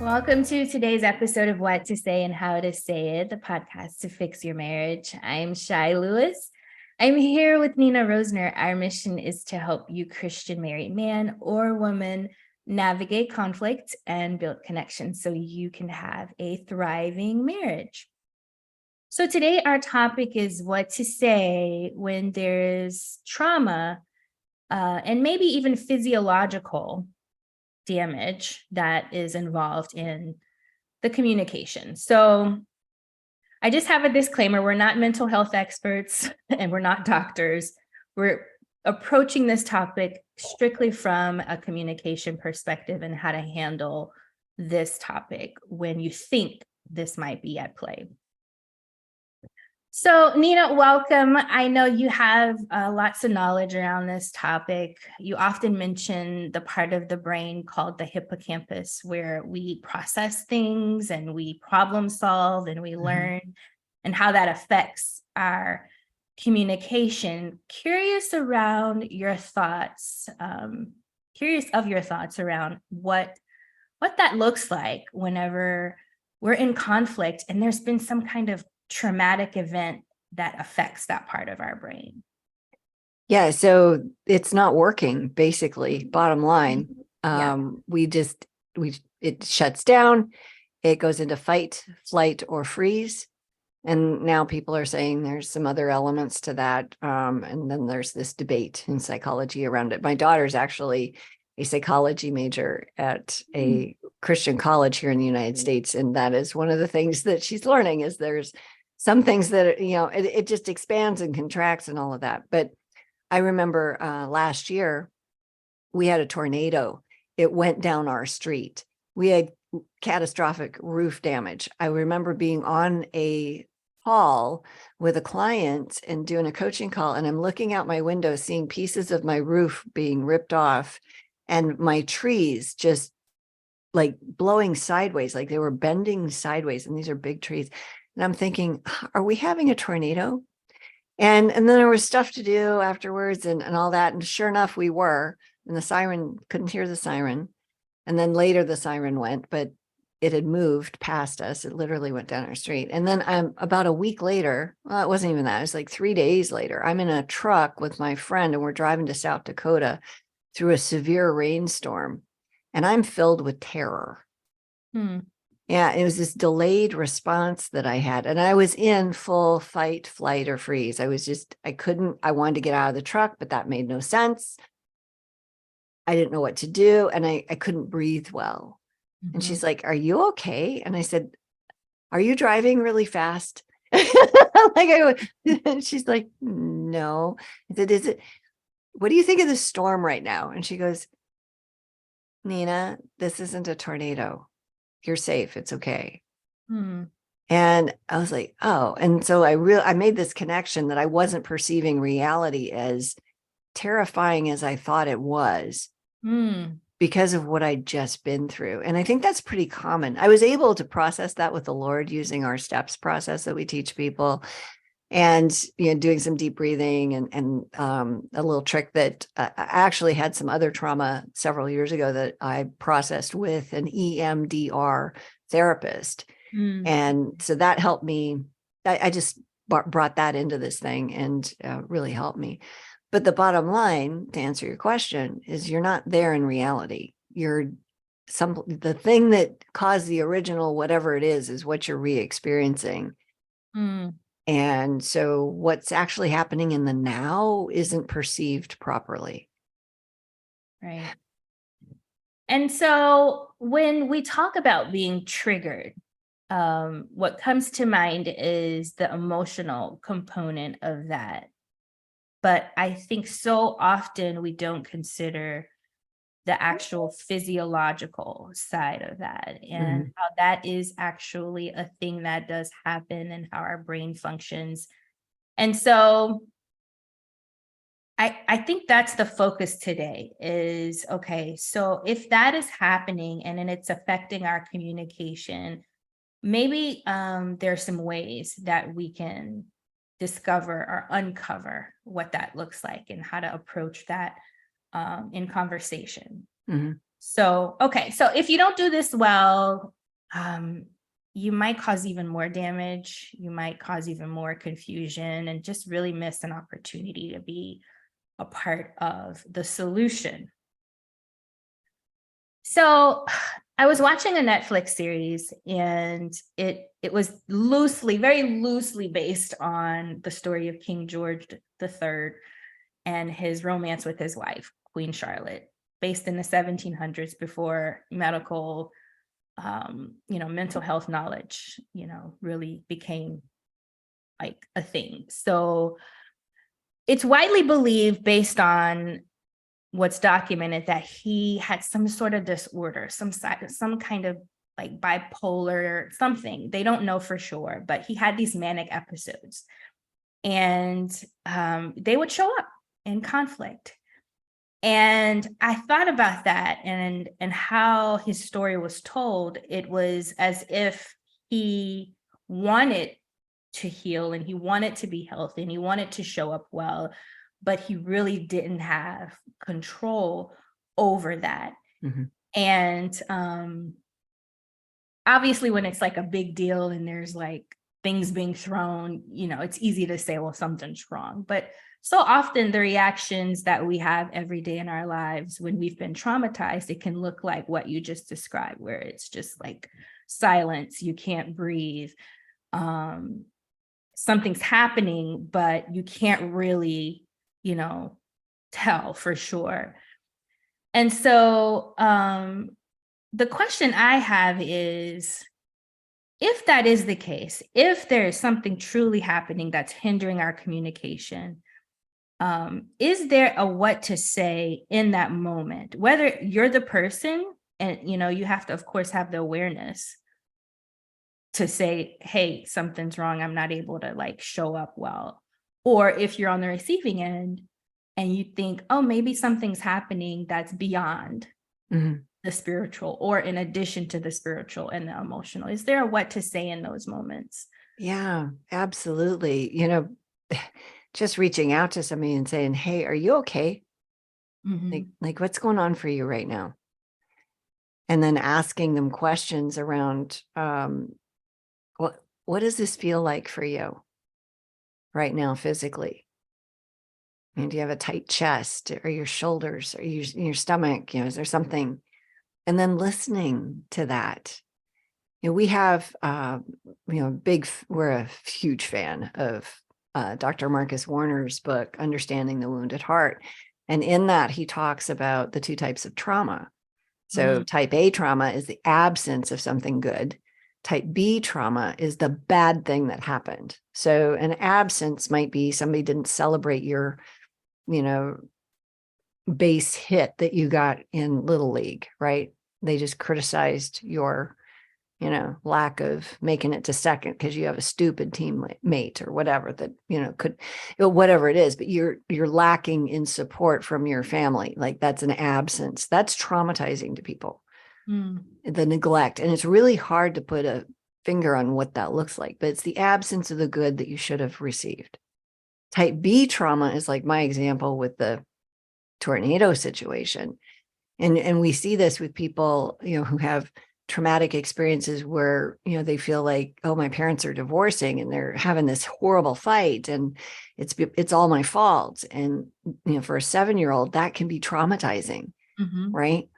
Welcome to today's episode of What to Say and How to Say It, the podcast to fix your marriage. I'm Shai Lewis. I'm here with Nina Rosner. Our mission is to help you, Christian married man or woman, navigate conflict and build connection so you can have a thriving marriage. So today our topic is what to say when there's trauma and maybe even physiological damage that is involved in the communication. So I just have a disclaimer. We're not mental health experts and we're not doctors. We're approaching this topic strictly from a communication perspective and how to handle this topic when you think this might be at play. So Nina, welcome. I know you have lots of knowledge around this topic. You often mention the part of the brain called the hippocampus, where we process things and we problem solve and we learn, and how that affects our communication. Curious of your thoughts around what that looks like whenever we're in conflict and there's been some kind of traumatic event that affects that part of our brain. Yeah, so it's not working, basically, bottom line. It shuts down, it goes into fight, flight, or freeze. And now people are saying there's some other elements to that. And then there's this debate in psychology around it. My daughter's actually a psychology major at a Christian college here in the United States. And that is one of the things that she's learning is there's some things that, it just expands and contracts and all of that. But I remember last year, we had a tornado. It went down our street. We had catastrophic roof damage. I remember being on a call with a client and doing a coaching call, and I'm looking out my window, seeing pieces of my roof being ripped off and my trees just like blowing sideways, like they were bending sideways. And these are big trees. And I'm thinking, are we having a tornado? And then there was stuff to do afterwards and all that. And sure enough, we were. And the siren, couldn't hear the siren. And then later the siren went, but it had moved past us. It literally went down our street. And then about a week later, well, it wasn't even that. It was like 3 days later. I'm in a truck with my friend and we're driving to South Dakota through a severe rainstorm. And I'm filled with terror. Yeah, it was this delayed response that I had. And I was in full fight, flight, or freeze. I wanted to get out of the truck, but that made no sense. I didn't know what to do. And I couldn't breathe well. And she's like, are you okay? And I said, are you driving really fast? And she's like, no. I said, what do you think of the storm right now? And she goes, Nina, this isn't a tornado. You're safe. It's okay. And I was like, oh, and so I made this connection that I wasn't perceiving reality as terrifying as I thought it was because of what I'd just been through. And I think that's pretty common. I was able to process that with the Lord using our steps process that we teach people and, doing some deep breathing and a little trick that I actually had some other trauma several years ago that I processed with an EMDR therapist. And so that helped me. I just brought that into this thing and really helped me. But the bottom line, to answer your question, is you're not there in reality. The thing that caused the original, whatever it is what you're re-experiencing. And so what's actually happening in the now isn't perceived properly. Right. And so when we talk about being triggered, what comes to mind is the emotional component of that. But I think so often we don't consider the actual physiological side of that and how that is actually a thing that does happen and how our brain functions. And so I think that's the focus today is, okay, so if that is happening and then it's affecting our communication, maybe there's some ways that we can discover or uncover what that looks like and how to approach that in conversation. So, okay. So if you don't do this well, you might cause even more damage. You might cause even more confusion and just really miss an opportunity to be a part of the solution. So I was watching a Netflix series, and it was very loosely based on the story of King George III and his romance with his wife, Queen Charlotte, based in the 1700s, before mental health knowledge, really became like a thing. So it's widely believed, based on what's documented, that he had some sort of disorder, some kind of like bipolar something. They don't know for sure, but he had these manic episodes, and they would show up in conflict. And I thought about that, and how his story was told. It was as if he wanted to heal, and he wanted to be healthy, and he wanted to show up well, but he really didn't have control over that. Mm-hmm. And obviously, when it's like a big deal and there's like things being thrown, it's easy to say, well, something's wrong. But so often the reactions that we have every day in our lives when we've been traumatized, it can look like what you just described, where it's just like silence, you can't breathe. Something's happening, but you can't really, tell for sure. And so the question I have is, if that is the case, if there is something truly happening that's hindering our communication, is there a what to say in that moment? Whether you're the person, and you have to, of course, have the awareness to say, hey, something's wrong, I'm not able to like show up well. Or if you're on the receiving end and you think, oh, maybe something's happening that's beyond the spiritual, or in addition to the spiritual and the emotional. Is there a what to say in those moments? Yeah, absolutely. Just reaching out to somebody and saying, hey, are you okay? Like what's going on for you right now? And then asking them questions around, what does this feel like for you right now physically? And do you have a tight chest, or your shoulders, or your stomach? Is there something? And then listening to that. We have, we're a huge fan of Dr. Marcus Warner's book, Understanding the Wounded Heart. And in that, he talks about the two types of trauma. So type A trauma is the absence of something good. Type B trauma is the bad thing that happened. So an absence might be somebody didn't celebrate your, base hit that you got in Little League, right? They just criticized your, lack of making it to second because you have a stupid teammate or whatever that, whatever it is, but you're lacking in support from your family. Like that's an absence. That's traumatizing to people, the neglect. And it's really hard to put a finger on what that looks like, but it's the absence of the good that you should have received. Type B trauma is like my example with the tornado situation. And we see this with people, who have traumatic experiences where, they feel like, oh, my parents are divorcing and they're having this horrible fight and it's all my fault. And, for a 7-year-old, that can be traumatizing, right?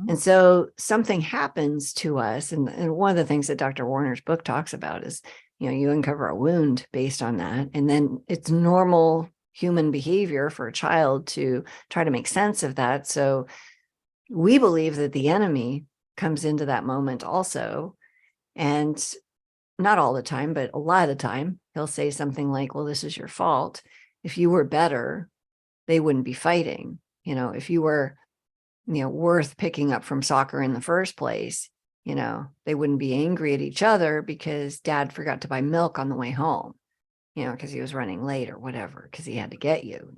And so something happens to us. And one of the things that Dr. Warner's book talks about is, you uncover a wound based on that. And then it's normal human behavior for a child to try to make sense of that. So we believe that the enemy comes into that moment also. And not all the time, but a lot of the time, he'll say something like, well, this is your fault. If you were better, they wouldn't be fighting. If you were, worth picking up from soccer in the first place, they wouldn't be angry at each other because dad forgot to buy milk on the way home, because he was running late or whatever, because he had to get you.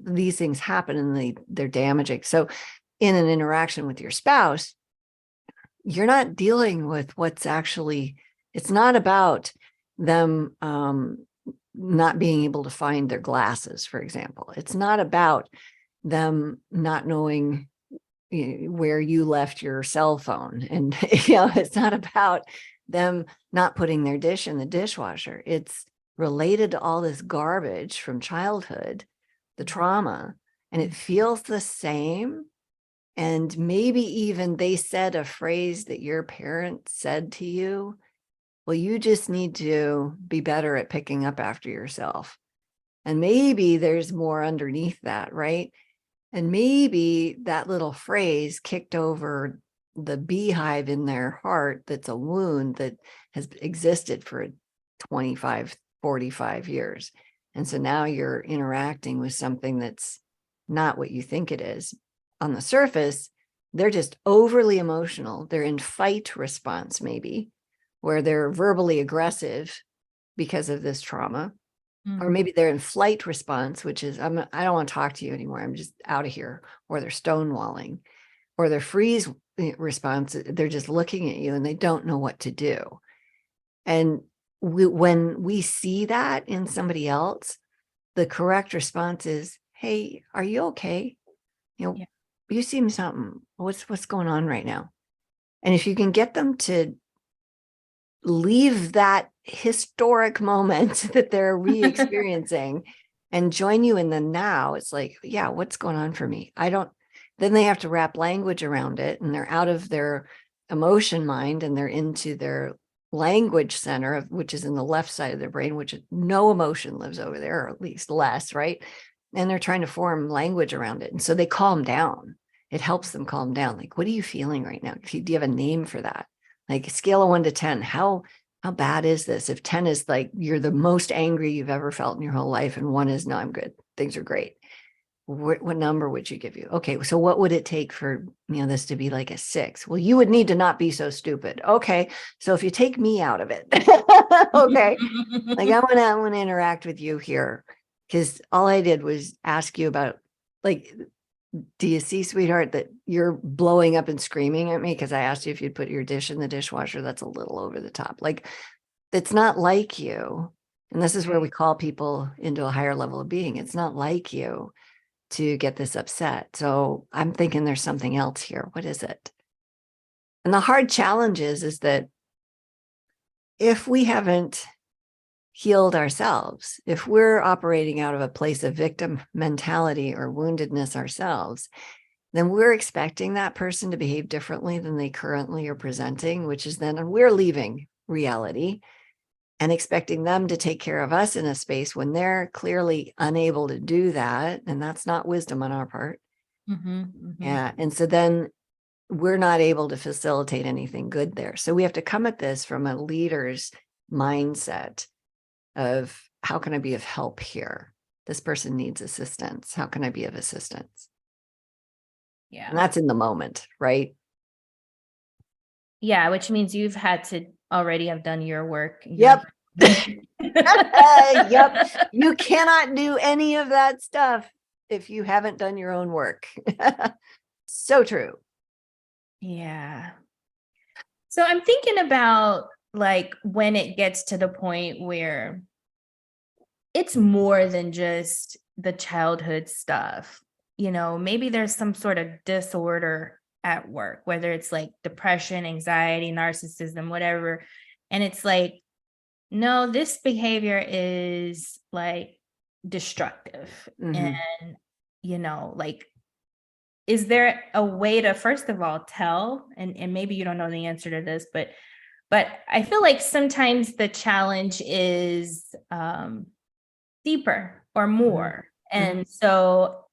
These things happen and they're damaging. So in an interaction with your spouse, you're not dealing with what's actually, it's not about them not being able to find their glasses, for example. It's not about them not knowing where you left your cell phone. And, it's not about them not putting their dish in the dishwasher. It's related to all this garbage from childhood, the trauma, and it feels the same. And maybe even they said a phrase that your parents said to you. Well, you just need to be better at picking up after yourself. And maybe there's more underneath that, right? And maybe that little phrase kicked over the beehive in their heart that's a wound that has existed for 25, 45 years. And so now you're interacting with something that's not what you think it is. On the surface, they're just overly emotional. They're in fight response, maybe, where they're verbally aggressive because of this trauma. Or maybe they're in flight response, which is, I don't want to talk to you anymore. I'm just out of here. Or they're stonewalling. Or their freeze response, they're just looking at you and they don't know what to do. And when we see that in somebody else, the correct response is, hey, are you okay? You seem something. What's going on right now? And if you can get them to leave that historic moment that they're re-experiencing and join you in the now, it's like, yeah, what's going on for me? Then they have to wrap language around it, and they're out of their emotion mind and they're into their language center, which is in the left side of their brain, which no emotion lives over there, or at least less, right? And they're trying to form language around it. And so they calm down. It helps them calm down. Like, what are you feeling right now? Do you have a name for that? Like a scale of 1 to 10, how bad is this? If 10 is like, you're the most angry you've ever felt in your whole life, and 1 is, no, I'm good, things are great. What number would you give you? Okay, so what would it take for this to be like a 6? Well, you would need to not be so stupid. Okay, so if you take me out of it, okay, like I want to interact with you here, because all I did was ask you about, like, do you see, sweetheart, that you're blowing up and screaming at me because I asked you if you'd put your dish in the dishwasher? That's a little over the top. Like, it's not like you. And this is where we call people into a higher level of being. It's not like you to get this upset. So I'm thinking there's something else here. What is it? And the hard challenge is that if we haven't healed ourselves, if we're operating out of a place of victim mentality or woundedness ourselves, then we're expecting that person to behave differently than they currently are presenting, which is then we're leaving reality and expecting them to take care of us in a space when they're clearly unable to do that. And that's not wisdom on our part. Yeah. And so then we're not able to facilitate anything good there. So we have to come at this from a leader's mindset of, how can I be of help here? This person needs assistance. How can I be of assistance? Yeah. And that's in the moment, right? Yeah, which means you've had to already have done your work. Yep. Yep. You cannot do any of that stuff if you haven't done your own work. So true. Yeah. So I'm thinking about, like, when it gets to the point where it's more than just the childhood stuff, maybe there's some sort of disorder at work, whether it's like depression, anxiety, narcissism, whatever. And it's like, no, this behavior is like destructive. And, like, is there a way to, first of all, tell, and maybe you don't know the answer to this, but I feel like sometimes the challenge is deeper or more. And so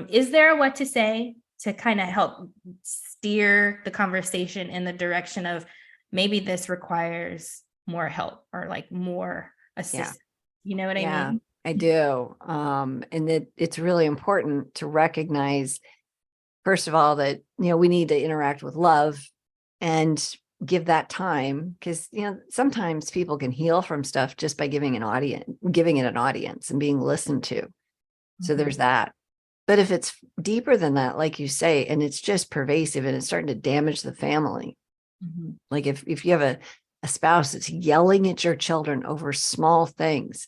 is there what to say to kind of help steer the conversation in the direction of, maybe this requires more help or like more assistance? You know what I mean? I do. And it's really important to recognize, first of all, that, we need to interact with love and give that time, because, sometimes people can heal from stuff just by giving it an audience and being listened to. So there's that. But if it's deeper than that, like you say, and it's just pervasive and it's starting to damage the family, like if you have a spouse that's yelling at your children over small things,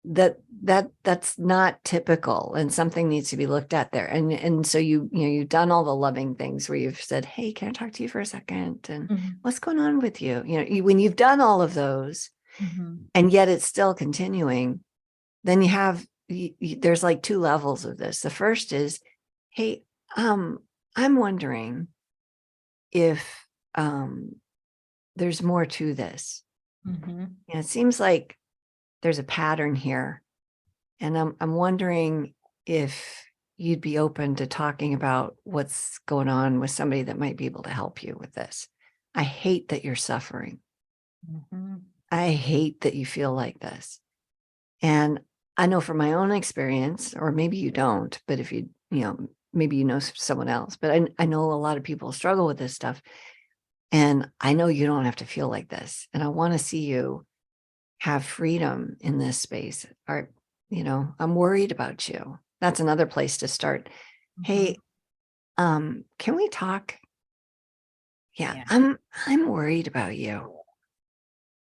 that's not typical, and something needs to be looked at there. And so you've done all the loving things where you've said, hey, can I talk to you for a second? And what's going on with you? When you've done all of those, and yet it's still continuing, then there's like two levels of this. The first is, hey, I'm wondering if there's more to this. It seems like there's a pattern here, and I'm wondering if you'd be open to talking about what's going on with somebody that might be able to help you with this. I hate that you're suffering. I hate that you feel like this. And I know from my own experience, or maybe you don't, but if maybe you know someone else, but I know a lot of people struggle with this stuff. And I know you don't have to feel like this. And I want to see you have freedom in this space. Or, I'm worried about you. That's another place to start. Hey, can we talk? Yeah. I'm worried about you.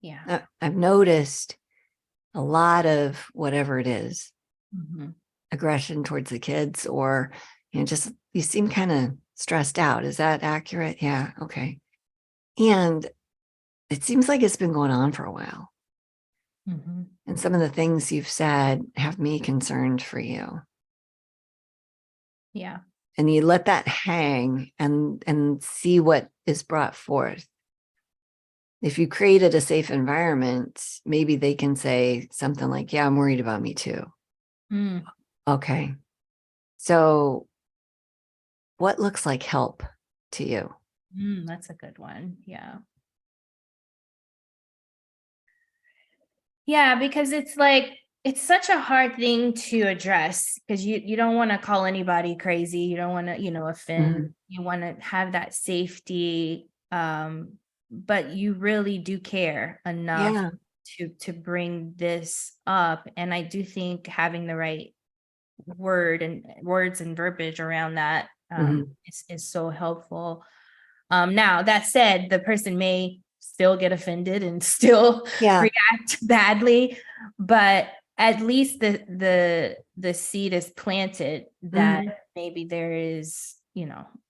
Yeah. I've noticed a lot of whatever it is, aggression towards the kids, or, just, you seem kind of stressed out. Is that accurate? Yeah. Okay. And it seems like it's been going on for a while. And some of the things you've said have me concerned for you. Yeah. And you let that hang and see what is brought forth. If you created a safe environment, maybe they can say something like, yeah, I'm worried about me too. Okay. So what looks like help to you? That's a good one. Yeah. Yeah, because it's like, it's such a hard thing to address, because you don't want to call anybody crazy. You don't want to, offend. You want to have that safety. But you really do care enough to bring this up. And I do think having the right words and verbiage around that is so helpful. Now that said, the person may still get offended and still react badly, but at least the seed is planted that maybe there is,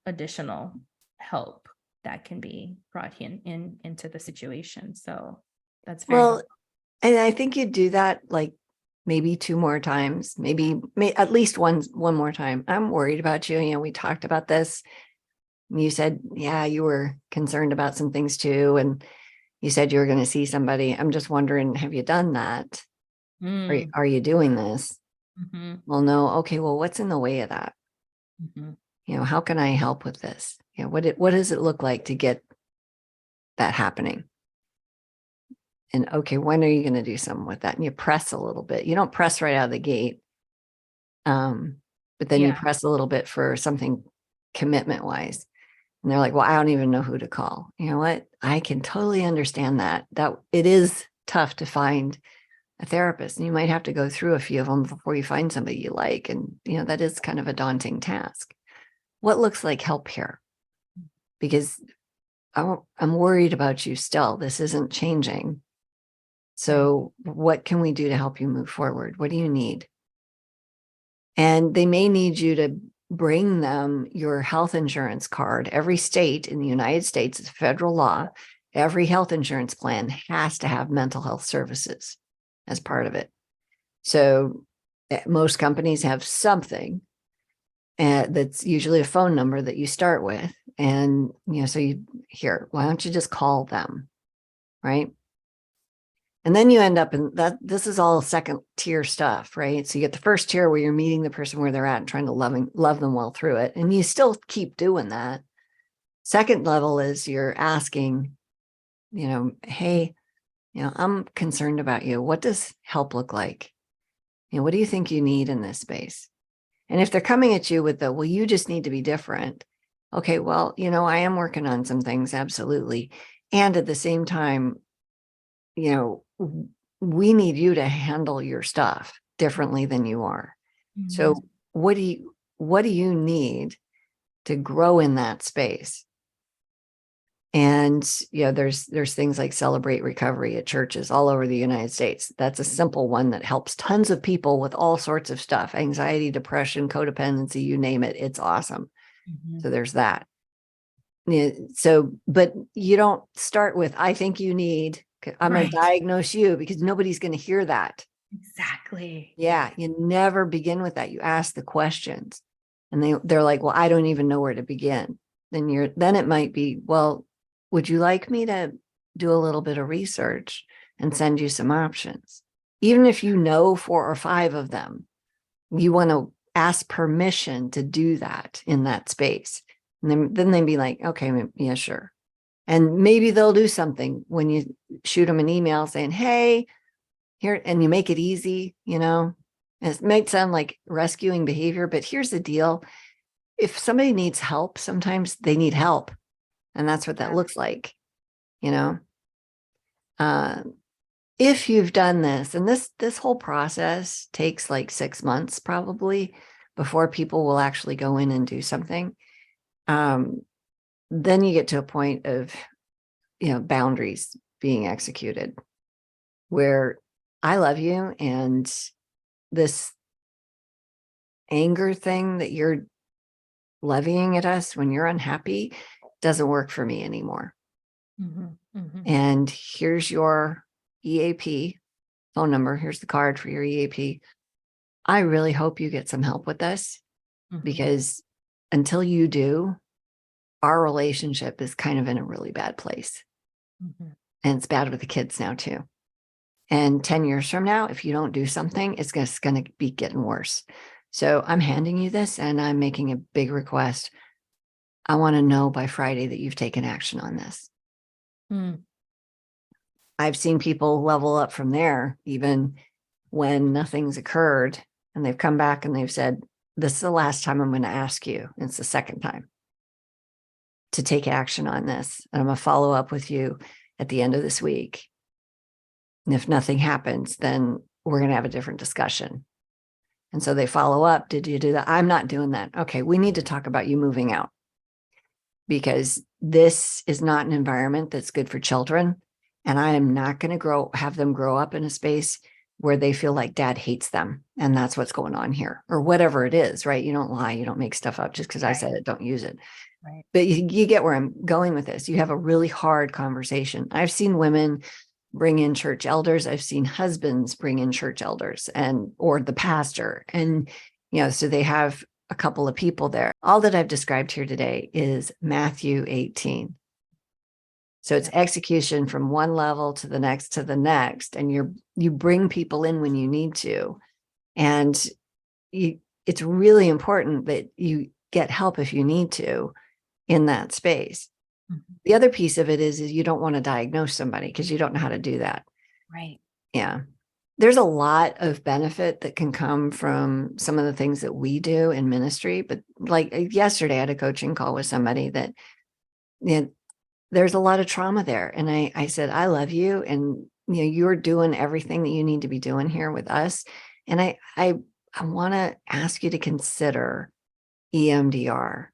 additional help that can be brought into the situation. So that's very helpful. And I think you do that like maybe 2 more times, maybe at least one more time. I'm worried about you. We talked about this. You said, yeah, you were concerned about some things too. And you said you were going to see somebody. I'm just wondering, have you done that? Are you doing this? Well, no. Okay. Well, what's in the way of that? How can I help with this? What does it look like to get that happening? And okay, when are you going to do something with that? And you press a little bit. You don't press right out of the gate. But then you press a little bit for something commitment wise. And they're like, well, I don't even know who to call. You know what? I can totally understand that it is tough to find a therapist, and you might have to go through a few of them before you find somebody you like. And, that is kind of a daunting task. What looks like help here? Because I'm worried about you still. This isn't changing. So what can we do to help you move forward? What do you need? And they may need you to bring them your health insurance card. Every state in the United States, it's federal law. Every health insurance plan has to have mental health services as part of it. So most companies have something that's usually a phone number that you start with. And, so why don't you just call them? Right. And then you end up in that. This is all second tier stuff, right? So you get the first tier where you're meeting the person where they're at and trying to love them well through it. And you still keep doing that. Second level is you're asking, hey, I'm concerned about you. What does help look like? What do you think you need in this space? And if they're coming at you with well, you just need to be different. Okay, well, I am working on some things. Absolutely. And at the same time, we need you to handle your stuff differently than you are. So what do you need to grow in that space? And, there's things like Celebrate Recovery at churches all over the United States. That's a simple one that helps tons of people with all sorts of stuff, anxiety, depression, codependency, you name it. It's awesome. So there's that. Yeah, so, but you don't start with, I think you need, I'm going to diagnose you, because nobody's going to hear that. Exactly. Yeah. You never begin with that. You ask the questions, and they're like, well, I don't even know where to begin. Then it might be, well, would you like me to do a little bit of research and send you some options? Even if you know 4 or 5 of them, you want to ask permission to do that in that space. And then they'd be like, okay, yeah, sure. And maybe they'll do something when you shoot them an email saying, hey, here, and you make it easy, it might sound like rescuing behavior, but here's the deal. If somebody needs help, sometimes they need help. And that's what that looks like, if you've done this, and this whole process takes like 6 months probably before people will actually go in and do something. Then you get to a point of, boundaries being executed, where I love you, and this anger thing that you're levying at us when you're unhappy doesn't work for me anymore. And here's your EAP phone number. Here's the card for your EAP. I really hope you get some help with this, because until you do, our relationship is kind of in a really bad place. And it's bad with the kids now too. And 10 years from now, if you don't do something, it's just going to be getting worse. So I'm handing you this, and I'm making a big request. I want to know by Friday that you've taken action on this. I've seen people level up from there, even when nothing's occurred, and they've come back and they've said, this is the last time I'm going to ask you. And it's the second time to take action on this. And I'm going to follow up with you at the end of this week. And if nothing happens, then we're going to have a different discussion. And so they follow up. Did you do that? I'm not doing that. Okay, we need to talk about you moving out, because this is not an environment that's good for children. And I am not going to have them grow up in a space where they feel like dad hates them. And that's what's going on here, or whatever it is, right? You don't lie. You don't make stuff up just because I said it, don't use it. Right. But you get where I'm going with this. You have a really hard conversation. I've seen women bring in church elders. I've seen husbands bring in church elders or the pastor. And, so they have a couple of people there. All that I've described here today is Matthew 18. So it's execution from one level to the next, and you bring people in when you need to. And it's really important that you get help if you need to in that space. The other piece of it is you don't want to diagnose somebody, because you don't know how to do that. Right. Yeah. There's a lot of benefit that can come from some of the things that we do in ministry. But like yesterday, I had a coaching call with somebody that, there's a lot of trauma there. And I said, I love you. And, you're doing everything that you need to be doing here with us. And I want to ask you to consider EMDR.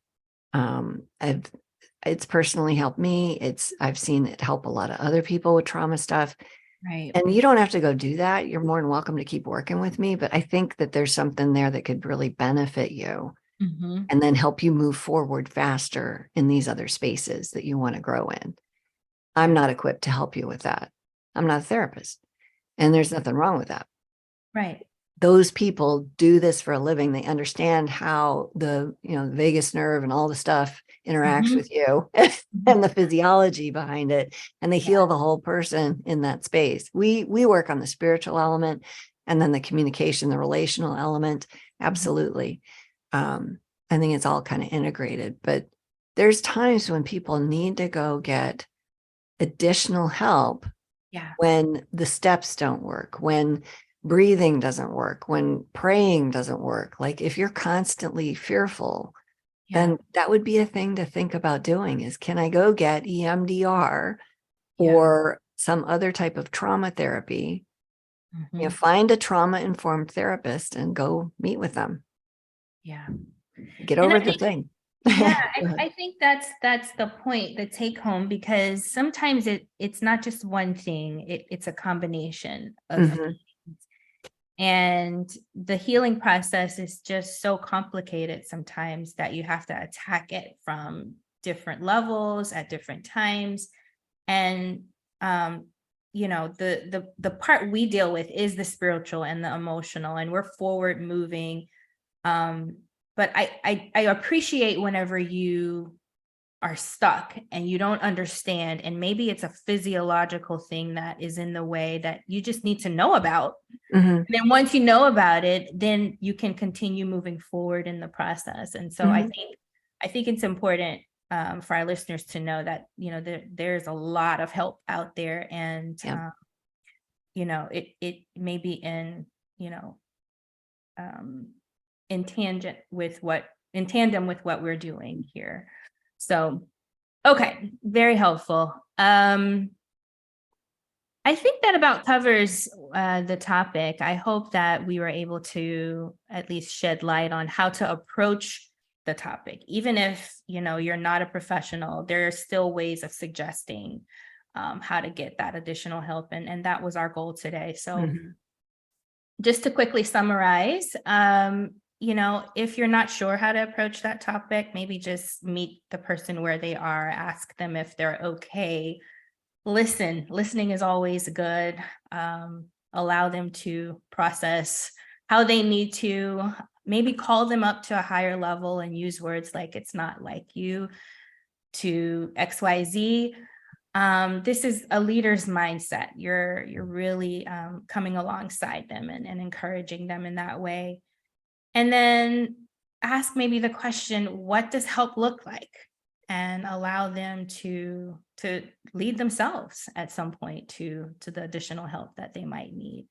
It's personally helped me. I've seen it help a lot of other people with trauma stuff. Right. And you don't have to go do that. You're more than welcome to keep working with me. But I think that there's something there that could really benefit you, and then help you move forward faster in these other spaces that you want to grow in. I'm not equipped to help you with that. I'm not a therapist, and there's nothing wrong with that. Right. Those people do this for a living. They understand how the vagus nerve and all the stuff interacts with you and the physiology behind it, and they heal the whole person in that space. We work on the spiritual element, and then the communication, the relational element. Absolutely. I think it's all kind of integrated, but there's times when people need to go get additional help. Yeah. When the steps don't work, when breathing doesn't work, when praying doesn't work. Like if you're constantly fearful, then that would be a thing to think about doing is, can I go get EMDR or some other type of trauma therapy? Find a trauma-informed therapist and go meet with them. Yeah. Get over the thing. Yeah, Go ahead. I think that's the point, the take home, because sometimes it's not just one thing, it's a combination of Mhm. things. And the healing process is just so complicated sometimes that you have to attack it from different levels at different times. And the part we deal with is the spiritual and the emotional, and we're forward moving. But I appreciate whenever you are stuck and you don't understand, and maybe it's a physiological thing that is in the way that you just need to know about. Mhm. And then once you know about it, then you can continue moving forward in the process. And so Mhm. I think it's important for our listeners to know that, there's a lot of help out there, and Yeah. it may be you know um, in tandem with what we're doing here. So, okay, very helpful. I think that about covers the topic. I hope that we were able to at least shed light on how to approach the topic. Even if, you're not a professional, there are still ways of suggesting how to get that additional help. And that was our goal today. So Mhm. just to quickly summarize, if you're not sure how to approach that topic, maybe just meet the person where they are, ask them if they're okay. Listening is always good. Allow them to process how they need to, maybe call them up to a higher level and use words like "it's not like you" to XYZ. This is a leader's mindset. You're really coming alongside them and encouraging them in that way. And then ask maybe the question, what does help look like? And allow them to lead themselves at some point to the additional help that they might need.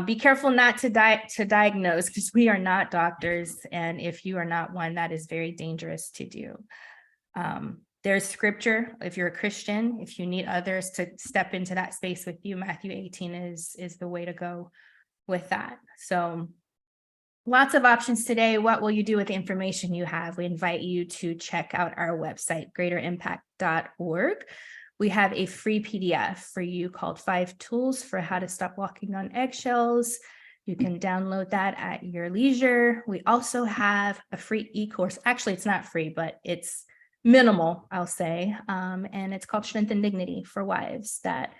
Be careful not to diagnose, because we are not doctors. And if you are not one, that is very dangerous to do. There's scripture. If you're a Christian, if you need others to step into that space with you, Matthew 18 is the way to go with that. So lots of options today. What will you do with the information you have? We invite you to check out our website, greaterimpact.org. We have a free PDF for you called 5 Tools for How to Stop Walking on Eggshells. You can download that at your leisure. We also have a free e-course. Actually, it's not free, but it's minimal, I'll say. And it's called Strength and Dignity for Wives, that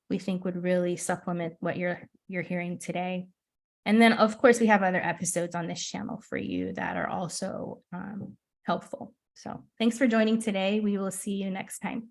we think would really supplement what you're hearing today. And then, of course, we have other episodes on this channel for you that are also helpful. So thanks for joining today. We will see you next time.